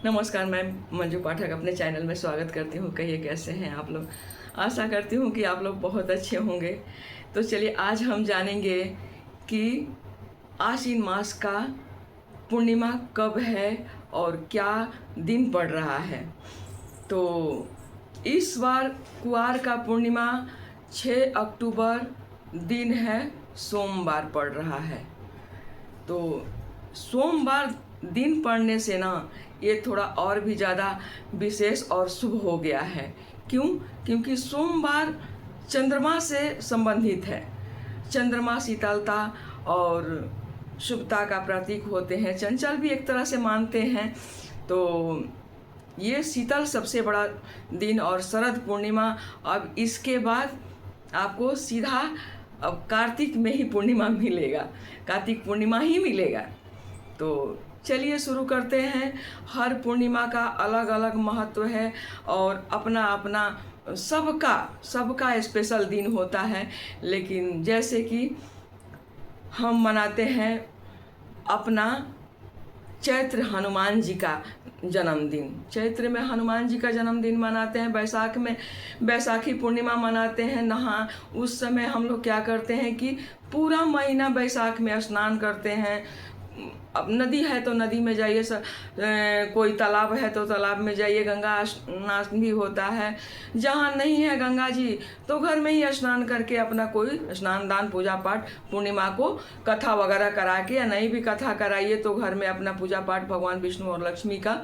नमस्कार, मैं मंजू पाठक अपने चैनल में स्वागत करती हूँ। कहिए कैसे हैं आप लोग। आशा करती हूँ कि आप लोग बहुत अच्छे होंगे। तो चलिए आज हम जानेंगे कि आश्विन मास का पूर्णिमा कब है और क्या दिन पड़ रहा है। तो इस बार कुआर का पूर्णिमा 6 अक्टूबर दिन है, सोमवार पड़ रहा है। तो सोमवार दिन पड़ने से ना ये थोड़ा और भी ज़्यादा विशेष और शुभ हो गया है। क्यों? क्योंकि सोमवार चंद्रमा से संबंधित है। चंद्रमा शीतलता और शुभता का प्रतीक होते हैं। चंचल भी एक तरह से मानते हैं। तो ये शीतल सबसे बड़ा दिन और शरद पूर्णिमा। अब इसके बाद आपको सीधा अब कार्तिक में ही पूर्णिमा मिलेगा, कार्तिक पूर्णिमा ही मिलेगा। तो चलिए शुरू करते हैं। हर पूर्णिमा का अलग अलग महत्व है और अपना अपना सबका स्पेशल दिन होता है। लेकिन जैसे कि हम मनाते हैं अपना चैत्र हनुमान जी का जन्मदिन, चैत्र में हनुमान जी का जन्मदिन मनाते हैं। बैसाख में बैसाखी पूर्णिमा मनाते हैं। उस समय हम लोग क्या करते हैं कि पूरा महीना बैसाख में स्नान करते हैं। अब नदी है तो नदी में जाइए, कोई तालाब है तो तालाब में जाइए, गंगा स्नान भी होता है। जहाँ नहीं है गंगा जी तो घर में ही स्नान करके अपना कोई स्नान दान पूजा पाठ पूर्णिमा को कथा वगैरह करा के, या नहीं भी कथा कराइए तो घर में अपना पूजा पाठ भगवान विष्णु और लक्ष्मी का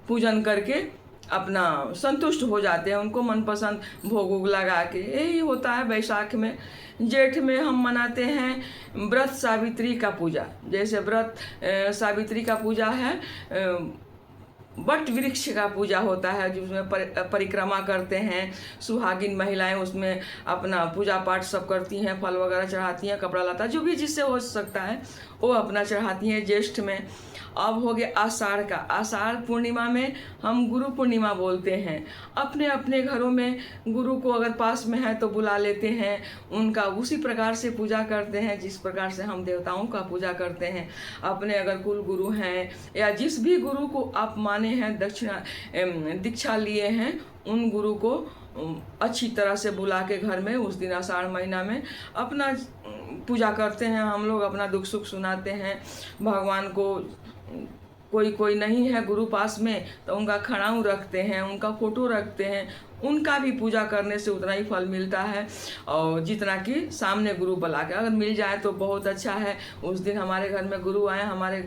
पूजन करके अपना संतुष्ट हो जाते हैं। उनको मनपसंद भोग वोग लगा के यही होता है। बैसाख में जेठ में हम मनाते हैं व्रत सावित्री का पूजा। जैसे व्रत सावित्री का पूजा है, वट वृक्ष का पूजा होता है, जिसमें परिक्रमा करते हैं सुहागिन महिलाएं। उसमें अपना पूजा पाठ सब करती हैं, फल वगैरह चढ़ाती हैं, कपड़ा लता जो भी जिससे हो सकता है वो अपना चढ़ाती हैं। ज्येष्ठ में अब हो गया आषाढ़ का। आषाढ़ पूर्णिमा में हम गुरु पूर्णिमा बोलते हैं। अपने अपने घरों में गुरु को अगर पास में है तो बुला लेते हैं, उनका उसी प्रकार से पूजा करते हैं जिस प्रकार से हम देवताओं का पूजा करते हैं। अपने अगर कुल गुरु हैं या जिस भी गुरु को आप माने हैं, दीक्षा लिए हैं, उन गुरु को अच्छी तरह से बुला के घर में उस दिन आषाढ़ महीना में अपना पूजा करते हैं। हम लोग अपना दुख सुख सुनाते हैं भगवान को। कोई नहीं है गुरु पास में तो उनका खड़ाऊ रखते हैं, उनका फोटो रखते हैं। उनका भी पूजा करने से उतना ही फल मिलता है और जितना कि सामने गुरु बुला के अगर मिल जाए तो बहुत अच्छा है। उस दिन हमारे घर में गुरु आए, हमारे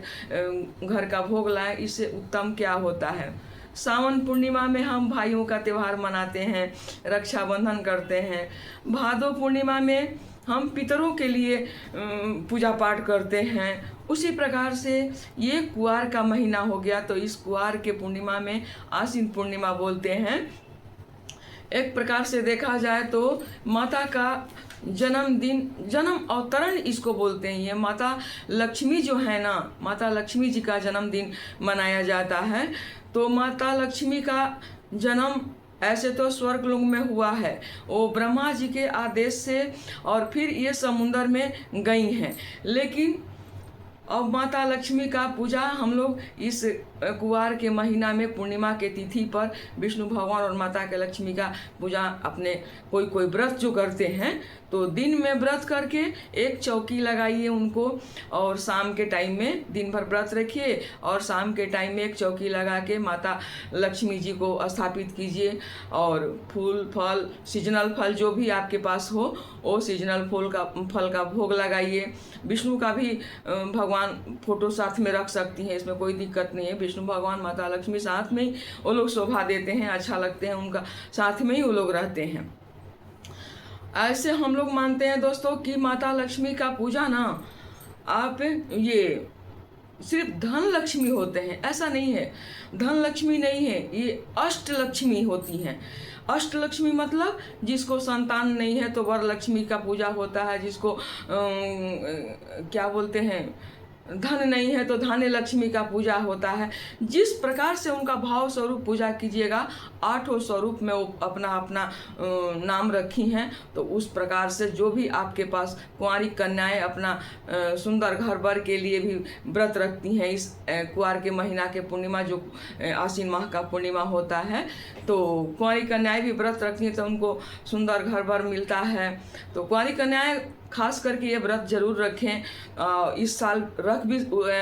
घर का भोग लाए, इससे उत्तम क्या होता है। सावन पूर्णिमा में हम भाइयों का त्यौहार मनाते हैं, रक्षाबंधन करते हैं। भादो पूर्णिमा में हम पितरों के लिए पूजा पाठ करते हैं। उसी प्रकार से ये कुआर का महीना हो गया, तो इस कुआर के पूर्णिमा में आश्विन पूर्णिमा बोलते हैं। एक प्रकार से देखा जाए तो माता का जन्मदिन, जन्म अवतरण इसको बोलते हैं। ये माता लक्ष्मी जो है ना, माता लक्ष्मी जी का जन्मदिन मनाया जाता है। तो माता लक्ष्मी का जन्म ऐसे तो स्वर्गलोक में हुआ है, वो ब्रह्मा जी के आदेश से, और फिर ये समुंदर में गई हैं। लेकिन अब माता लक्ष्मी का पूजा हम लोग इस कुआर के महीना में पूर्णिमा के तिथि पर विष्णु भगवान और माता के लक्ष्मी का पूजा अपने कोई व्रत जो करते हैं तो दिन में व्रत करके एक चौकी लगाइए उनको, और शाम के टाइम में दिन भर व्रत रखिए और शाम के टाइम में एक चौकी लगा के माता लक्ष्मी जी को स्थापित कीजिए। और फूल फल, सीजनल फल जो भी आपके पास हो वो सीजनल फल का भोग लगाइए। विष्णु का भी भगवान फोटो साथ में रख सकती हैं, इसमें कोई दिक्कत नहीं है। विष्णु भगवान माता लक्ष्मी साथ में ही वो लोग शोभा देते हैं, अच्छा लगते हैं, उनका साथ में ही वो लोग रहते हैं। ऐसे हम लोग मानते हैं दोस्तों कि माता लक्ष्मी का पूजा ना, आप ये सिर्फ धन लक्ष्मी होते हैं ऐसा नहीं है। धन लक्ष्मी नहीं है, ये अष्ट लक्ष्मी होती हैं। अष्ट लक्ष्मी मतलब जिसको संतान नहीं है तो वर लक्ष्मी का पूजा होता है, जिसको क्या बोलते हैं, धन नहीं है तो धान्य लक्ष्मी का पूजा होता है। जिस प्रकार से उनका भाव स्वरूप पूजा कीजिएगा, 8 स्वरूप में वो अपना अपना नाम रखी हैं, तो उस प्रकार से जो भी आपके पास कुंवारी कन्याएं अपना सुंदर घर बर के लिए भी व्रत रखती हैं इस कुंवार के महीना के पूर्णिमा, जो आश्विन माह का पूर्णिमा होता है, तो कुंवारी कन्याएं भी व्रत रखती हैं तो उनको सुंदर घर बर मिलता है। तो कुंवारी कन्याएं खास करके ये व्रत जरूर रखें। इस साल रख भी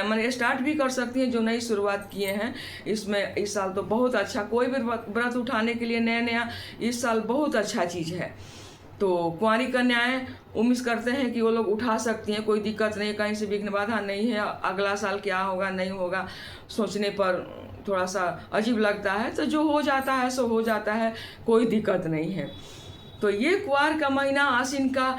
मैंने स्टार्ट भी कर सकती हैं जो नई शुरुआत किए हैं इसमें। इस साल तो बहुत अच्छा, कोई भी व्रत उठाने के लिए नया इस साल बहुत अच्छा चीज़ है। तो कुंवारी कन्याएं उम्मीद करते हैं कि वो लोग उठा सकती हैं, कोई दिक्कत नहीं, कहीं से विघ्न बाधा नहीं है। अगला साल क्या होगा नहीं होगा सोचने पर थोड़ा सा अजीब लगता है, तो जो हो जाता है सो हो जाता है, कोई दिक्कत नहीं है। तो ये कुंवार का महीना आश्विन का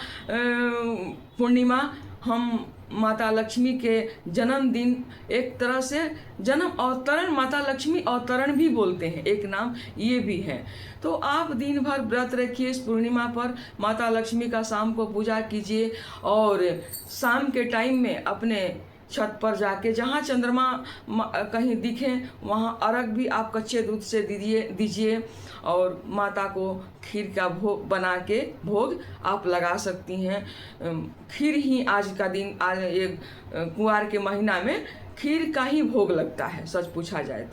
पूर्णिमा हम माता लक्ष्मी के जन्मदिन, एक तरह से जन्म अवतरण, माता लक्ष्मी अवतरण भी बोलते हैं, एक नाम ये भी है। तो आप दिन भर व्रत रखिए इस पूर्णिमा पर, माता लक्ष्मी का शाम को पूजा कीजिए और शाम के टाइम में अपने छत पर जाके जहाँ चंद्रमा कहीं दिखे वहाँ अर्घ भी आप कच्चे दूध से दीजिए और माता को खीर का भोग बना के भोग आप लगा सकती हैं। खीर ही आज का दिन, आज एक कुंवार के महीना में खीर का ही भोग लगता है सच पूछा जाए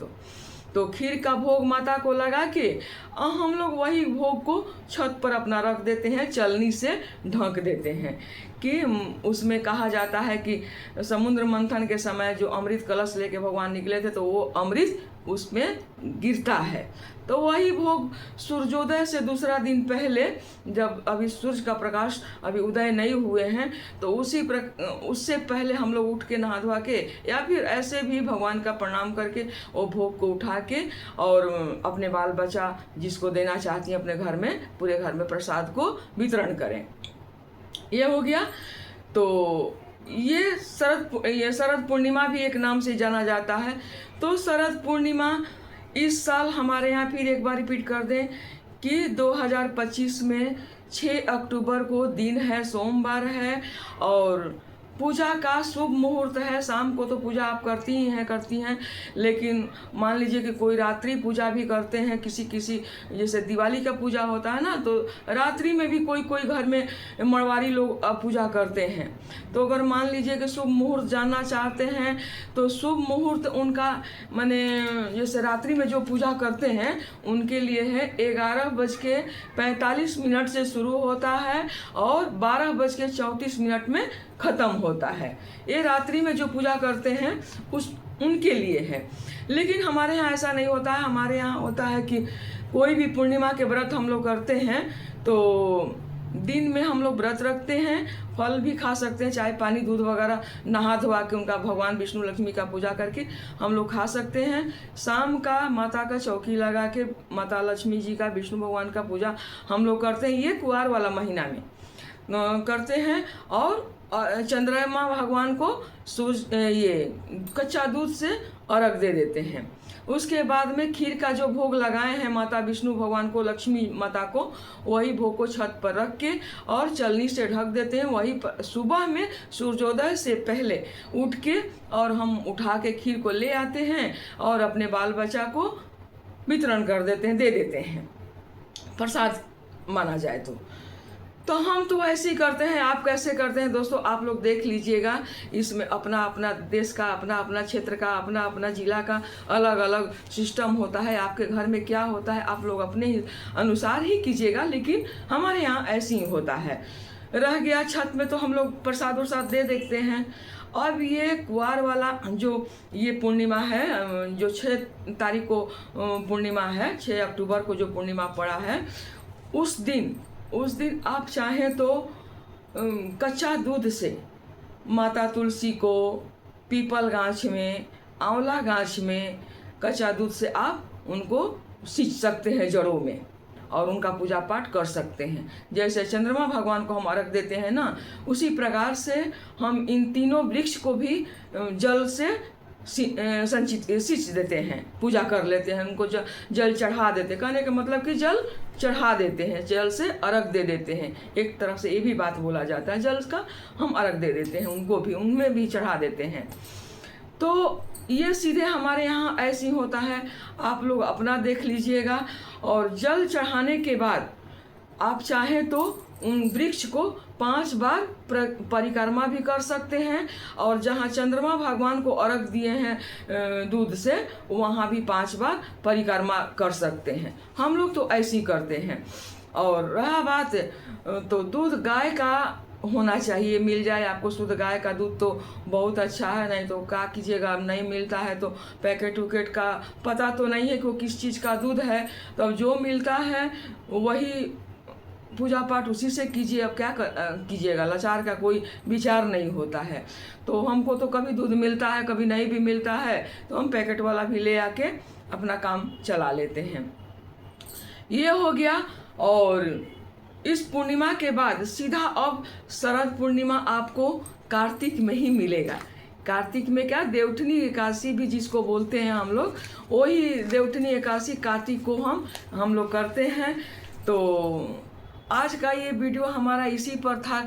तो खीर का भोग माता को लगा के हम लोग वही भोग को छत पर अपना रख देते हैं, चलनी से ढक देते हैं। कि उसमें कहा जाता है कि समुद्र मंथन के समय जो अमृत कलश लेके भगवान निकले थे तो वो अमृत उसमें गिरता है। तो वही भोग सूर्योदय से दूसरा दिन पहले, जब अभी सूर्य का प्रकाश अभी उदय नहीं हुए हैं, तो उससे पहले हम लोग उठ के नहा धोआ के या फिर ऐसे भी भगवान का प्रणाम करके वो भोग को उठा के और अपने बाल बच्चा जिसको देना चाहती हैं अपने घर में, पूरे घर में प्रसाद को वितरण करें। ये हो गया। तो ये शरद पूर्णिमा भी एक नाम से जाना जाता है। तो शरद पूर्णिमा इस साल हमारे यहाँ फिर एक बार रिपीट कर दें कि 2025 में 6 अक्टूबर को दिन है, सोमवार है और पूजा का शुभ मुहूर्त है। शाम को तो पूजा आप करती हैं, लेकिन मान लीजिए कि कोई रात्रि पूजा भी करते हैं, किसी जैसे दिवाली का पूजा होता है ना, तो रात्रि में भी कोई घर में मरवारी लोग पूजा करते हैं। तो अगर मान लीजिए कि शुभ मुहूर्त जानना चाहते हैं तो शुभ मुहूर्त उनका माने जैसे रात्रि में जो पूजा करते हैं उनके लिए है 11:45 से शुरू होता है और 12:34 में ख़त्म होता है। ये रात्रि में जो पूजा करते हैं उनके लिए है। लेकिन हमारे यहाँ ऐसा नहीं होता है। हमारे यहाँ होता है कि कोई भी पूर्णिमा के व्रत हम लोग करते हैं तो दिन में हम लोग व्रत रखते हैं, फल भी खा सकते हैं, चाय पानी दूध वगैरह नहा धोवा के उनका भगवान विष्णु लक्ष्मी का पूजा करके हम लोग खा सकते हैं। शाम का माता का चौकी लगा के माता लक्ष्मी जी का, विष्णु भगवान का पूजा हम लोग करते हैं। ये कुंवार वाला महीना में करते हैं और चंद्रमा भगवान को ये कच्चा दूध से अर्घ दे देते हैं। उसके बाद में खीर का जो भोग लगाए हैं माता विष्णु भगवान को, लक्ष्मी माता को, वही भोग को छत पर रख के और चलनी से ढक देते हैं। वही सुबह में सूर्योदय से पहले उठ के और हम उठा के खीर को ले आते हैं और अपने बाल बच्चा को वितरण कर देते हैं, दे देते हैं, प्रसाद माना जाए तो हम तो ऐसे ही करते हैं। आप कैसे करते हैं दोस्तों, आप लोग देख लीजिएगा। इसमें अपना अपना देश का, अपना अपना क्षेत्र का, अपना अपना जिला का अलग अलग सिस्टम होता है। आपके घर में क्या होता है आप लोग अपने अनुसार ही कीजिएगा, लेकिन हमारे यहाँ ऐसे ही होता है। रह गया छत में तो हम लोग प्रसाद वरसाद दे देते हैं। अब ये कुंवार वाला जो ये पूर्णिमा है, जो 6 तारीख को पूर्णिमा है, 6 अक्टूबर को जो पूर्णिमा पड़ा है, उस दिन आप चाहें तो कच्चा दूध से माता तुलसी को पीपल गाछ में, आंवला गाछ में कच्चा दूध से आप उनको सींच सकते हैं जड़ों में और उनका पूजा पाठ कर सकते हैं। जैसे चंद्रमा भगवान को हम अर्घ देते हैं ना, उसी प्रकार से हम इन तीनों वृक्ष को भी जल से संचित सींच देते हैं, पूजा कर लेते हैं, उनको जल चढ़ा देते हैं। कहने का मतलब कि जल चढ़ा देते हैं, जल से अर्घ दे देते हैं। एक तरफ से ये भी बात बोला जाता है, जल का हम अर्घ दे देते हैं, उनको भी उनमें भी चढ़ा देते हैं। तो ये सीधे हमारे यहाँ ऐसे ही होता है, आप लोग अपना देख लीजिएगा। और जल चढ़ाने के बाद आप चाहें तो उन वृक्ष को 5 बार परिक्रमा भी कर सकते हैं, और जहाँ चंद्रमा भगवान को अर्घ दिए हैं दूध से, वहाँ भी 5 बार परिक्रमा कर सकते हैं। हम लोग तो ऐसे ही करते हैं। और रहा बात, तो दूध गाय का होना चाहिए, मिल जाए आपको शुद्ध गाय का दूध तो बहुत अच्छा है, नहीं तो क्या कीजिएगा, नहीं मिलता है तो पैकेट उकेट का पता तो नहीं है कि वो किस चीज़ का दूध है, तो जो मिलता है वही पूजा पाठ उसी से कीजिए। अब क्या कीजिएगा, लाचार का कोई विचार नहीं होता है। तो हमको तो कभी दूध मिलता है, कभी नहीं भी मिलता है, तो हम पैकेट वाला भी ले आके अपना काम चला लेते हैं। ये हो गया। और इस पूर्णिमा के बाद सीधा अब शरद पूर्णिमा आपको कार्तिक में ही मिलेगा। कार्तिक में क्या, देवउठनी एकादशी भी जिसको बोलते हैं हम लोग, वही देवउठनी एकादशी कार्तिक को हम लोग करते हैं। तो आज का ये वीडियो हमारा इसी पर था,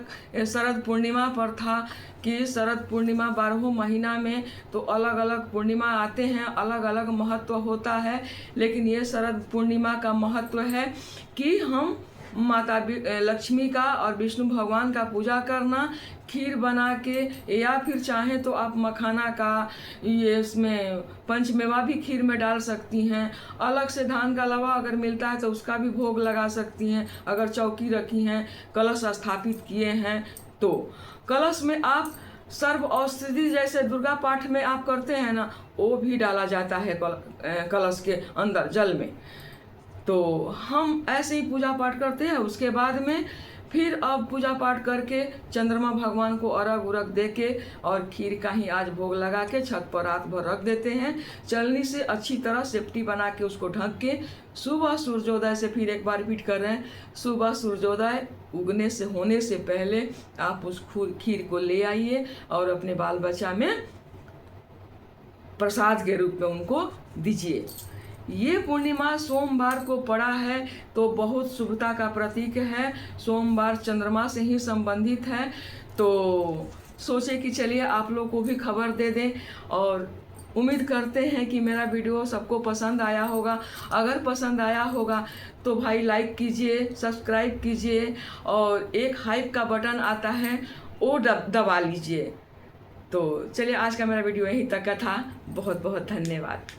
शरद पूर्णिमा पर था कि शरद पूर्णिमा 12 महीना में तो अलग अलग पूर्णिमा आते हैं, अलग अलग महत्व होता है। लेकिन ये शरद पूर्णिमा का महत्व है कि हम माता लक्ष्मी का और विष्णु भगवान का पूजा करना, खीर बना के, या फिर चाहें तो आप मखाना का ये इसमें पंचमेवा भी खीर में डाल सकती हैं। अलग से धान का लवा अगर मिलता है तो उसका भी भोग लगा सकती हैं। अगर चौकी रखी हैं, कलश स्थापित किए हैं, तो कलश में आप सर्व औषधि जैसे दुर्गा पाठ में आप करते हैं ना, वो भी डाला जाता है कलश के अंदर जल में। तो हम ऐसे ही पूजा पाठ करते हैं। उसके बाद में फिर अब पूजा पाठ करके चंद्रमा भगवान को अर्घ उरघ दे के और खीर का ही आज भोग लगा के छत पर रात भर रख देते हैं। चलनी से अच्छी तरह सेफ्टी बना के उसको ढक के सुबह सूर्योदय से, फिर एक बार रिपीट कर रहे हैं, सुबह सूर्योदय उगने से होने से पहले आप उस खीर को ले आइए और अपने बाल बच्चा में प्रसाद के रूप में उनको दीजिए। ये पूर्णिमा सोमवार को पड़ा है तो बहुत शुभता का प्रतीक है। सोमवार चंद्रमा से ही संबंधित है। तो सोचे कि चलिए आप लोग को भी खबर दे दें, और उम्मीद करते हैं कि मेरा वीडियो सबको पसंद आया होगा। अगर पसंद आया होगा तो भाई लाइक कीजिए, सब्सक्राइब कीजिए, और एक हाइप का बटन आता है वो दबा लीजिए। तो चलिए आज का मेरा वीडियो यहीं तक का था। बहुत बहुत धन्यवाद।